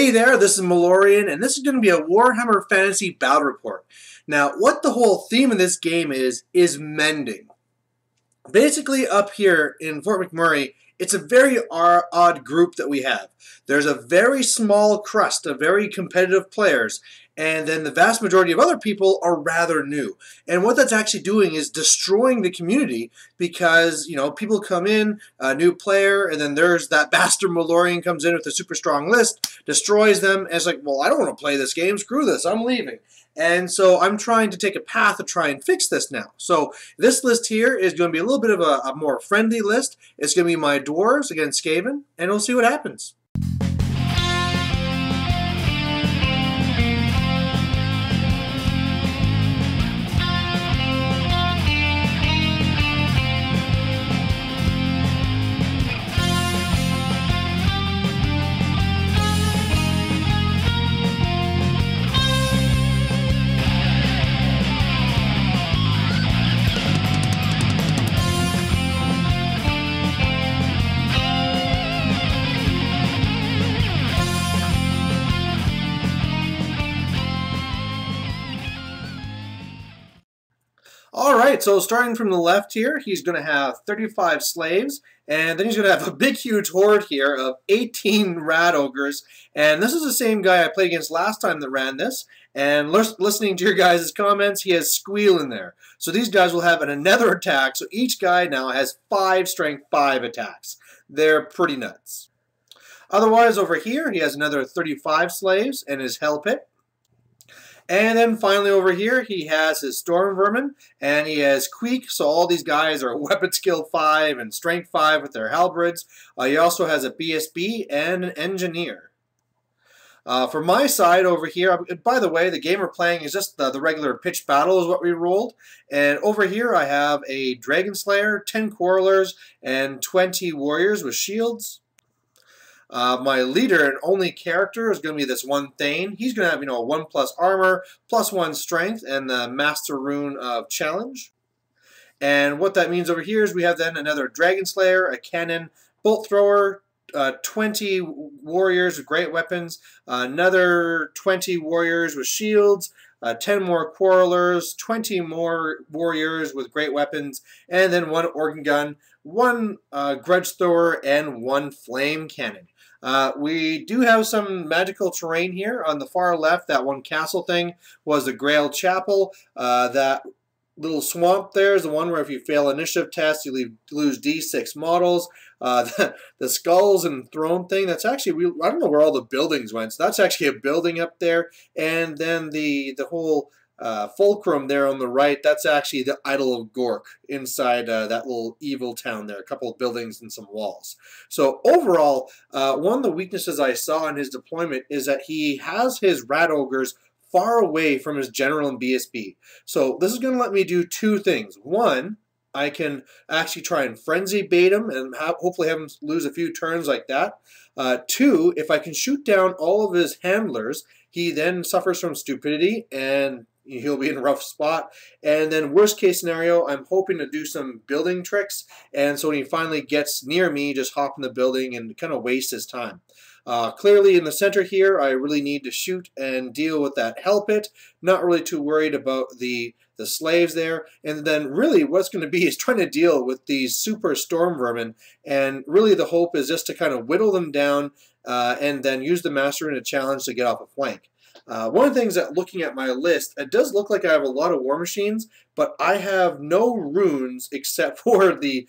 Hey there, this is Malorian, and this is going to be a Warhammer Fantasy Battle Report. Now, what the whole theme of this game is mending. Basically, up here in Fort McMurray, it's a very odd group that we have. There's a very small crust of very competitive players, and then the vast majority of other people are rather new. And what that's actually doing is destroying the community because, you know, people come in, a new player, and then there's that bastard Malorian comes in with a super strong list, destroys them, and it's like, well, I don't want to play this game, screw this, I'm leaving. And so I'm trying to take a path to try and fix this now. So this list here is going to be a little bit of a more friendly list. It's going to be my Dwarves against Skaven, and we'll see what happens. Alright, so starting from the left here, he's going to have 35 slaves, and then he's going to have a big huge horde here of 18 rat ogres, and this is the same guy I played against last time that ran this, and listening to your guys' comments, he has Squeal in there. So these guys will have another attack, so each guy now has 5 strength 5 attacks. They're pretty nuts. Otherwise, over here, he has another 35 slaves and his hell pit. And then finally over here, he has his Storm Vermin, and he has Queek, so all these guys are weapon skill 5 and strength 5 with their halberds. He also has a BSB and an Engineer. For my side over here, by the way, the game we're playing is just the regular pitched battle is what we rolled. And over here I have a Dragon Slayer, 10 Quarrelers, and 20 Warriors with shields. My leader and only character is going to be this one Thane. He's going to have, 1+ armor, +1 strength, and the Master Rune of Challenge. And what that means over here is we have then another Dragon Slayer, a Cannon, Bolt Thrower, 20 Warriors with great weapons, another 20 Warriors with shields, 10 more Quarrelers, 20 more Warriors with great weapons, and then 1 Organ Gun, 1 Grudge Thrower, and 1 Flame Cannon. We do have some magical terrain here. On the far left, that one castle thing was the Grail Chapel. That little swamp there is the one where if you fail initiative test, you lose D6 models. The skulls and throne thing, that's actually, I don't know where all the buildings went, so that's actually a building up there. And then the whole fulcrum there on the right, that's actually the Idol of Gork inside that little evil town there, a couple of buildings and some walls. So overall, one of the weaknesses I saw in his deployment is that he has his rat ogres far away from his general and BSB. So this is going to let me do 2 things. One, I can actually try and frenzy bait him and hopefully have him lose a few turns like that. 2, if I can shoot down all of his handlers, he then suffers from stupidity and he'll be in a rough spot. And then worst case scenario, I'm hoping to do some building tricks. And so when he finally gets near me, just hop in the building and kind of waste his time. Clearly in the center here, I really need to shoot and deal with that hell pit. Not really too worried about the slaves there. And then really what's going to be is trying to deal with these super storm vermin. And really the hope is just to kind of whittle them down and then use the Master in a challenge to get off a flank. One of the things that looking at my list, it does look like I have a lot of war machines, but I have no runes except for the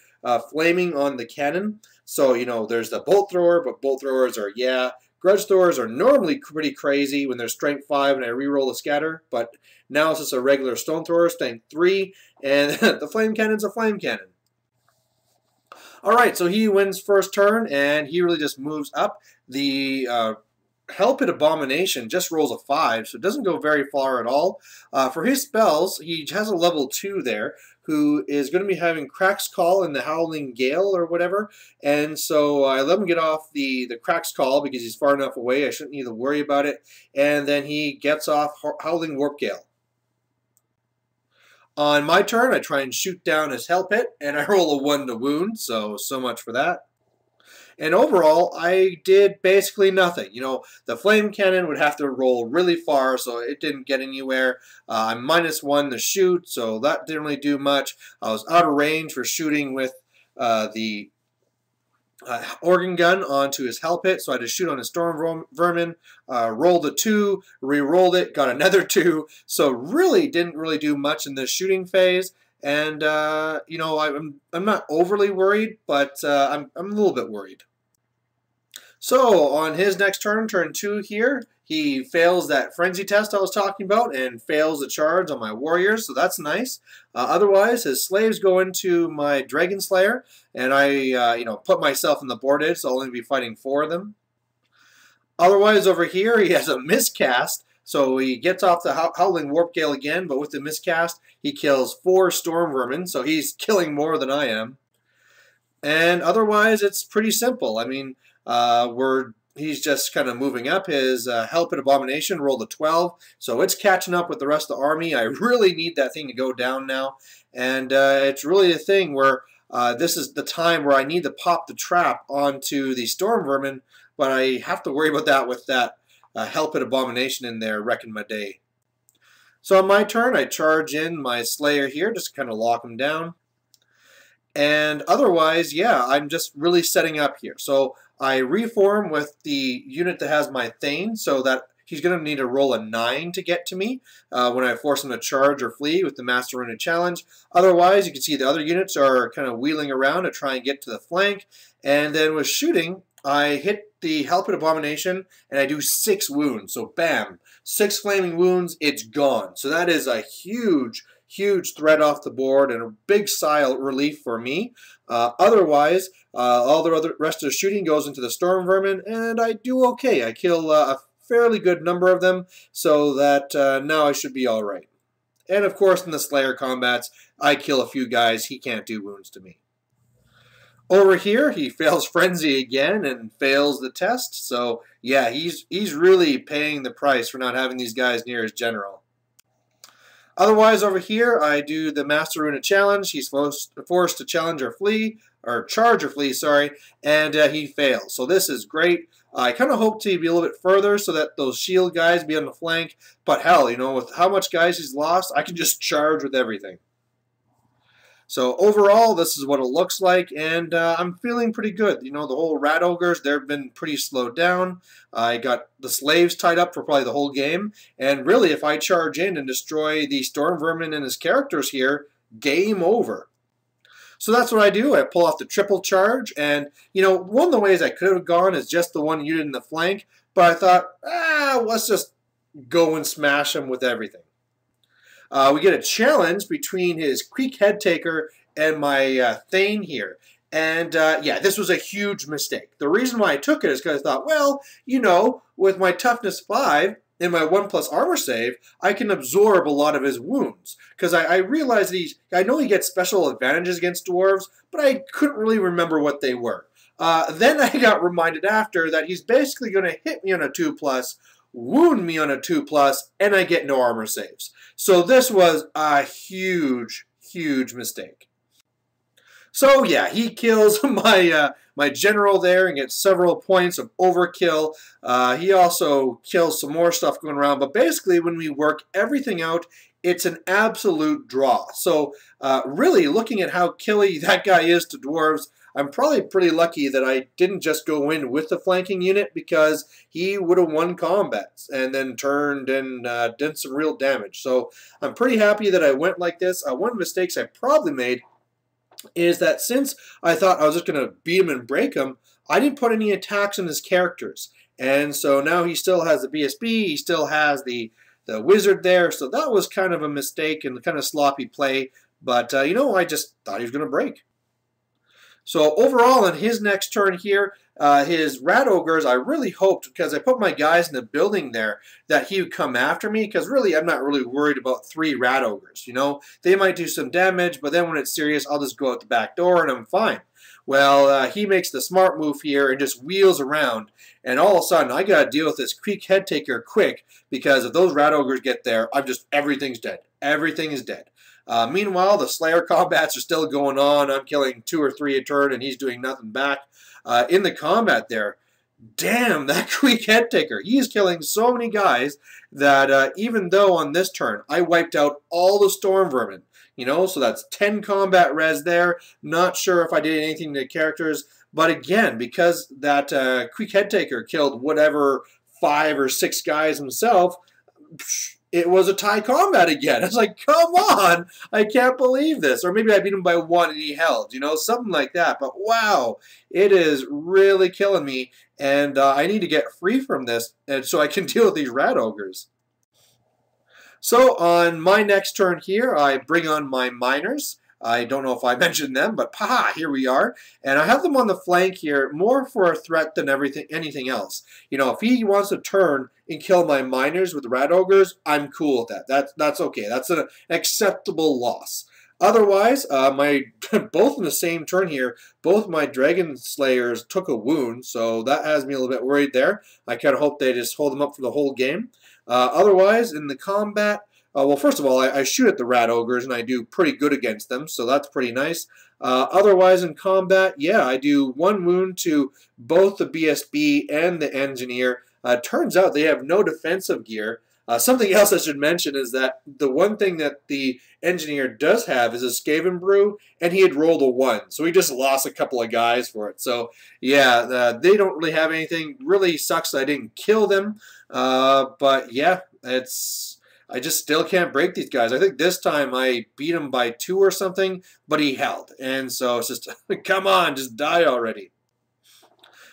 flaming on the cannon. So, there's the bolt thrower, but bolt throwers are, grudge throwers are normally pretty crazy when they're strength 5 and I reroll the scatter, but now it's just a regular stone thrower, strength 3, and the flame cannon's a flame cannon. Alright, so he wins first turn, and he really just moves up. The Hell Pit Abomination just rolls a 5, so it doesn't go very far at all. For his spells, he has a level 2 there, who is going to be having Crack's Call and the Howling Gale or whatever. And so I let him get off the Crack's Call because he's far enough away. I shouldn't need to worry about it. And then he gets off Howling Warp Gale. On my turn, I try and shoot down his Hell Pit, and I roll a 1 to wound, so much for that. And overall, I did basically nothing. You know, the flame cannon would have to roll really far, so it didn't get anywhere. I'm -1 to shoot, so that didn't really do much. I was out of range for shooting with the organ gun onto his hell pit, so I had to shoot on his storm vermin, rolled a 2, re-rolled it, got another 2, so really didn't really do much in this shooting phase. And you know, I'm not overly worried, but I'm a little bit worried. So on his next turn, turn 2 here, he fails that frenzy test I was talking about and fails the charge on my warriors, so that's nice. Otherwise, his slaves go into my Dragon Slayer, and I you know, put myself in the board edge, so I'll only be fighting 4 of them. Otherwise, over here, he has a miscast, so he gets off the Howling Warp Gale again, but with the miscast, he kills 4 Storm Vermin, so he's killing more than I am. And otherwise, it's pretty simple. I mean, he's just kind of moving up. His Hell Pit Abomination rolled a 12, so it's catching up with the rest of the army. I really need that thing to go down now, and it's really a thing where this is the time where I need to pop the trap onto the Storm Vermin, but I have to worry about that with that Hell Pit Abomination in there wrecking my day. So on my turn, I charge in my Slayer here, just to kind of lock him down. And otherwise, yeah, I'm just really setting up here. So I reform with the unit that has my Thane, so that he's going to need to roll a 9 to get to me when I force him to charge or flee with the Master Runa Challenge. Otherwise, you can see the other units are kind of wheeling around to try and get to the flank. And then with shooting, I hit the Hell Pit Abomination, and I do 6 wounds. So bam, 6 flaming wounds, it's gone. So that is a huge threat off the board and a big sigh of relief for me. Otherwise, all the rest of the shooting goes into the Storm Vermin, and I do okay. I kill a fairly good number of them, so that now I should be all right. And of course, in the Slayer combats, I kill a few guys. He can't do wounds to me. Over here, he fails Frenzy again and fails the test. So yeah, he's really paying the price for not having these guys near his general. Otherwise, over here, I do the Master Runa Challenge. He's forced to challenge or flee, or charge or flee, sorry, and he fails. So this is great. I kind of hope to be a little bit further so that those shield guys be on the flank. But hell, you know, with how much guys he's lost, I can just charge with everything. So overall, this is what it looks like, and I'm feeling pretty good. You know, the whole Rat Ogres, they've been pretty slowed down. I got the slaves tied up for probably the whole game, and really, if I charge in and destroy the Storm Vermin and his characters here, game over. So that's what I do. I pull off the triple charge, and, you know, one of the ways I could have gone is just the one unit in the flank, but I thought, let's just go and smash him with everything. We get a challenge between his Queek Head Taker and my Thane here. And yeah, this was a huge mistake. The reason why I took it is because I thought, well, you know, with my Toughness 5 and my 1+ armor save, I can absorb a lot of his wounds. Because I realized I know he gets special advantages against dwarves, but I couldn't really remember what they were. Then I got reminded after that he's basically going to hit me on a 2+, wound me on a 2+, and I get no armor saves. So this was a huge mistake. So yeah, he kills my general there and gets several points of overkill. He also kills some more stuff going around, but basically when we work everything out, it's an absolute draw. So really looking at how killy that guy is to dwarves, I'm probably pretty lucky that I didn't just go in with the flanking unit, because he would have won combats and then turned and did some real damage. So I'm pretty happy that I went like this. One of the mistakes I probably made is that since I thought I was just going to beat him and break him, I didn't put any attacks on his characters. And so now he still has the BSB, he still has the wizard there, so that was kind of a mistake and kind of sloppy play. But, you know, I just thought he was going to break. So overall, in his next turn here, his Rat Ogres, I really hoped, because I put my guys in the building there, that he would come after me, because really, I'm not really worried about 3 Rat Ogres, you know? They might do some damage, but then when it's serious, I'll just go out the back door and I'm fine. Well, he makes the smart move here and just wheels around, and all of a sudden, I got to deal with this Queek Head Taker quick, because if those Rat Ogres get there, everything's dead. Everything is dead. Meanwhile, the Slayer combats are still going on. I'm killing 2 or 3 a turn, and he's doing nothing back. in the combat there. Damn, that Queek head taker. He is killing so many guys that even though on this turn I wiped out all the storm vermin, you know, so that's 10 combat res there. Not sure if I did anything to the characters, but again, because that Queek head taker killed whatever 5 or 6 guys himself, it was a tie combat again. It's like, come on, I can't believe this. Or maybe I beat him by 1 and he held, you know, something like that. But wow, it is really killing me, and I need to get free from this and so I can deal with these rat ogres. So on my next turn here, I bring on my miners. I don't know if I mentioned them, but here we are. And I have them on the flank here more for a threat than anything else. You know, if he wants to turn and kill my miners with rat ogres, I'm cool with that. That's okay. That's an acceptable loss. Otherwise, both in the same turn here, both my Dragon Slayers took a wound, so that has me a little bit worried there. I kind of hope they just hold them up for the whole game. Otherwise, in the combat, well, first of all, I shoot at the rat ogres, and I do pretty good against them, so that's pretty nice. Otherwise, in combat, yeah, I do 1 wound to both the BSB and the engineer. Turns out they have no defensive gear. Something else I should mention is that the one thing that the engineer does have is a Skaven brew, and he had rolled a 1, so he just lost a couple of guys for it. So yeah, they don't really have anything. Really sucks that I didn't kill them, but yeah, I just still can't break these guys. I think this time I beat him by 2 or something, but he held, and so it's just come on, just die already.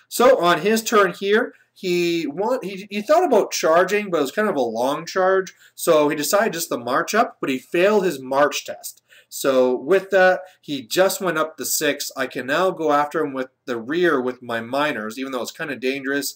So on his turn here, he thought about charging, but it was kind of a long charge, so he decided just to march up, but he failed his march test. So with that, he just went up to 6. I can now go after him with the rear with my miners, even though it's kind of dangerous.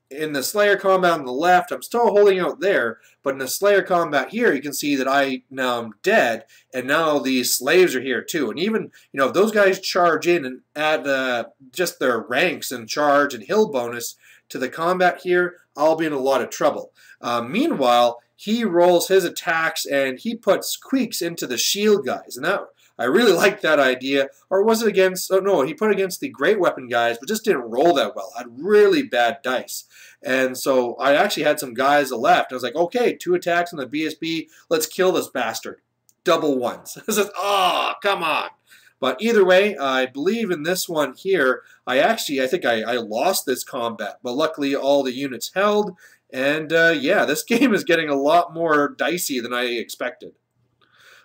In the Slayer combat on the left, I'm still holding out there, but in the Slayer combat here, you can see that I now am dead, and now these slaves are here too. And even, you know, if those guys charge in and add just their ranks and charge and hill bonus to the combat here, I'll be in a lot of trouble. Meanwhile, he rolls his attacks and he puts Queeks into the shield guys, and that I really like that idea. Or was it against, oh no, he put against the great weapon guys, but just didn't roll that well. Had really bad dice. And so I actually had some guys left. I was like, okay, 2 attacks on the BSB. Let's kill this bastard. Double 1s. I said, oh, come on. But either way, I believe in this one here, I think I lost this combat. But luckily, all the units held. And yeah, this game is getting a lot more dicey than I expected.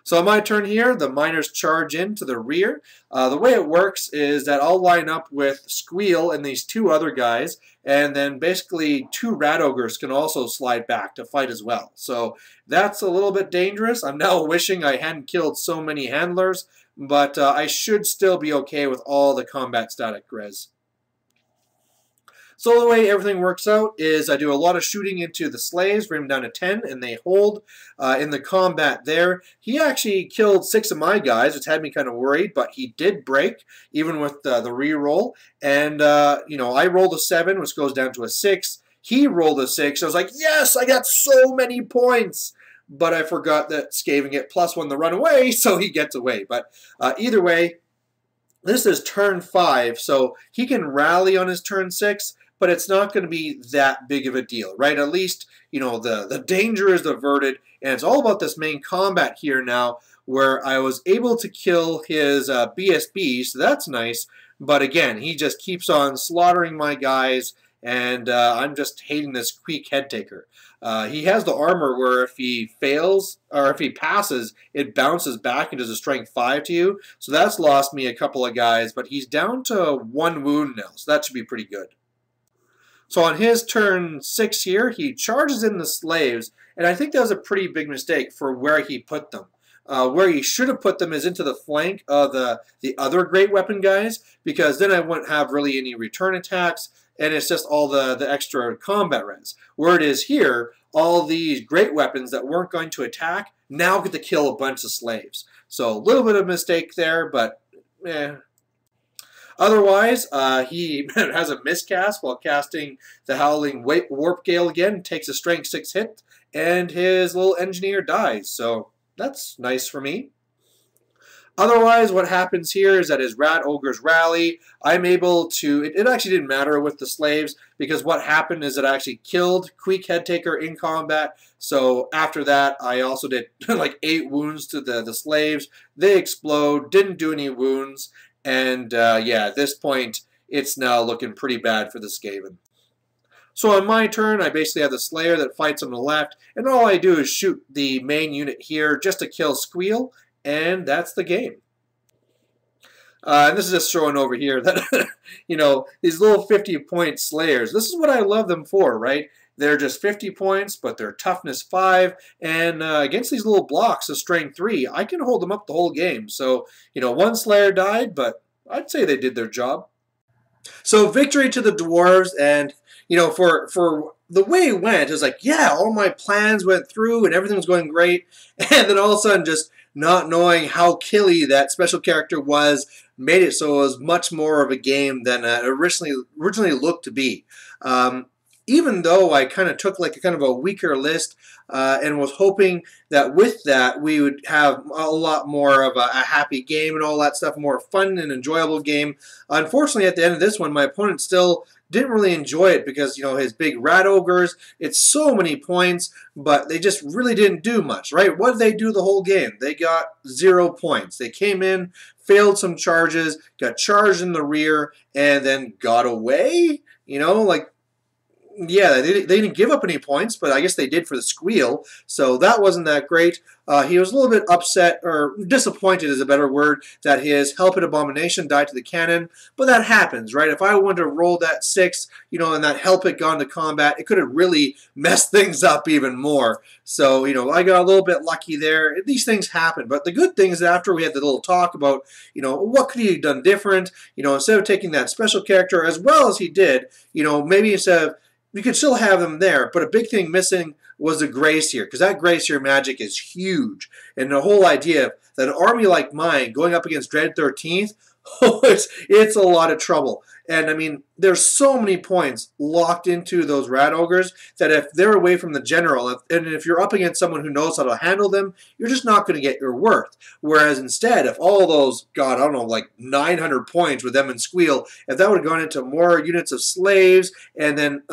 So on my turn here, the miners charge in to the rear. The way it works is that I'll line up with Squeal and these 2 other guys, and then basically 2 rat ogres can also slide back to fight as well. So that's a little bit dangerous. I'm now wishing I hadn't killed so many handlers, but I should still be okay with all the combat static res. So the way everything works out is I do a lot of shooting into the slaves, bring them down to 10, and they hold. In the combat there, he actually killed 6 of my guys, which had me kind of worried, but he did break, even with the re-roll. And, you know, I rolled a 7, which goes down to a 6. He rolled a 6. I was like, yes, I got so many points. But I forgot that Skaven get +1 to run away, so he gets away. But either way, this is turn 5, so he can rally on his turn 6, but it's not going to be that big of a deal, right? At least, you know, the danger is averted, and it's all about this main combat here now, where I was able to kill his BSB, so that's nice, but again, he just keeps on slaughtering my guys, and I'm just hating this Queek head taker. He has the armor where if he fails, or if he passes, it bounces back and does a strength 5 to you, so that's lost me a couple of guys, but he's down to 1 wound now, so that should be pretty good. So on his turn 6 here, he charges in the slaves, and I think that was a pretty big mistake for where he put them. Where he should have put them is into the flank of the other great weapon guys, because then I wouldn't have really any return attacks, and it's just all the extra combat res. Where it is here, all these great weapons that weren't going to attack now get to kill a bunch of slaves. So a little bit of mistake there, but eh. Otherwise, he has a miscast while casting the Howling Warp Gale again, takes a Strength 6 hit, and his little engineer dies. So that's nice for me. Otherwise, what happens here is that as Rat Ogres rally, I'm able to... It actually didn't matter with the slaves, because what happened is that I actually killed Queek Headtaker in combat. So after that, I also did like 8 wounds to the slaves. They explode, didn't do any wounds, and yeah, at this point, it's now looking pretty bad for the Skaven. So on my turn, I basically have the Slayer that fights on the left, and all I do is shoot the main unit here just to kill Squeal, and that's the game. And this is just showing over here that, you know, these little 50-point Slayers, this is what I love them for, right? They're just 50 points, but they're toughness 5, and against these little blocks of strength 3, I can hold them up the whole game. So, you know, 1 Slayer died, but I'd say they did their job. So victory to the Dwarves, and, you know, for the way it went, it was like, yeah, all my plans went through and everything was going great, and then all of a sudden just not knowing how killy that special character was made it so it was much more of a game than it originally looked to be. Even though I kind of took like a kind of a weaker list and was hoping that with that we would have a lot more of a happy game and all that stuff, more fun and enjoyable game. Unfortunately, at the end of this one, my opponent still didn't really enjoy it because, you know, his big Rat Ogres, it's so many points, but they just really didn't do much, right? What did they do the whole game? They got 0 points. They came in, failed some charges, got charged in the rear, and then got away? You know, like, yeah, they didn't give up any points, but I guess they did for the Squeal, so that wasn't that great. He was a little bit upset, or disappointed is a better word, that his Helped Abomination died to the cannon, but that happens, right? If I wanted to roll that 6, you know, and that Helped gone to combat, it could have really messed things up even more. So, you know, I got a little bit lucky there. These things happen, but the good thing is that after we had the little talk about, you know, what could he have done different, you know, instead of taking that special character as well as he did, you know, maybe instead of, we could still have them there, but a big thing missing was the Gracier, because that Gracier magic is huge. And the whole idea that an army like mine going up against Dread 13th, it's a lot of trouble. And I mean, there's so many points locked into those Rat Ogres that if they're away from the general, and if you're up against someone who knows how to handle them, you're just not going to get your worth. Whereas instead, if all those, God, I don't know, like 900 points with them and Squeal, if that would have gone into more units of slaves, and then,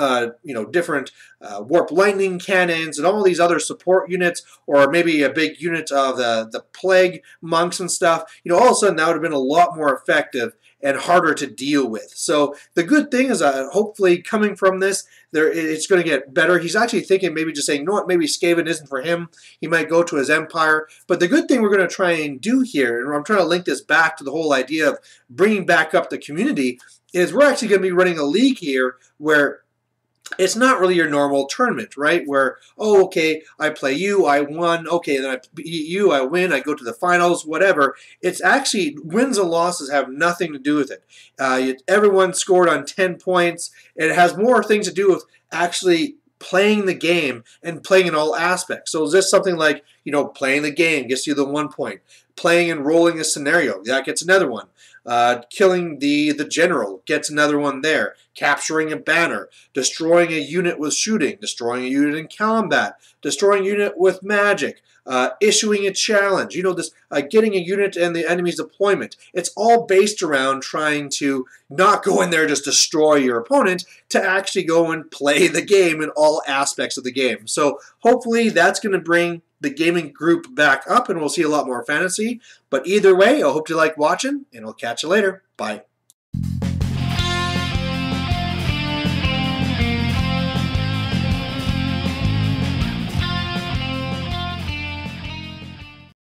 you know, different warp lightning cannons, and all these other support units, or maybe a big unit of the plague monks and stuff, you know, all of a sudden that would have been a lot more effective and harder to deal with. So the good thing is hopefully coming from this, it's going to get better. He's actually thinking maybe just saying, you know what, maybe Skaven isn't for him. He might go to his empire. But the good thing we're going to try and do here, and I'm trying to link this back to the whole idea of bringing back up the community, is we're actually going to be running a league here where it's not really your normal tournament, right? Where, oh, okay, I play you, I won, okay, then I beat you, I win, I go to the finals, whatever. It's actually, wins and losses have nothing to do with it. Everyone scored on 10 points. It has more things to do with actually playing the game and playing in all aspects. So is this something like, you know, playing the game gets you the 1 point. Playing and rolling a scenario, that gets another one. Killing the general gets another one there. Capturing a banner. Destroying a unit with shooting. Destroying a unit in combat. Destroying a unit with magic. Issuing a challenge. You know, this getting a unit and the enemy's deployment. It's all based around trying to not go in there just destroy your opponent, to actually go and play the game in all aspects of the game. So hopefully that's going to bring the gaming group back up, and we'll see a lot more fantasy. But either way, I hope you like watching, and I'll catch you later. Bye.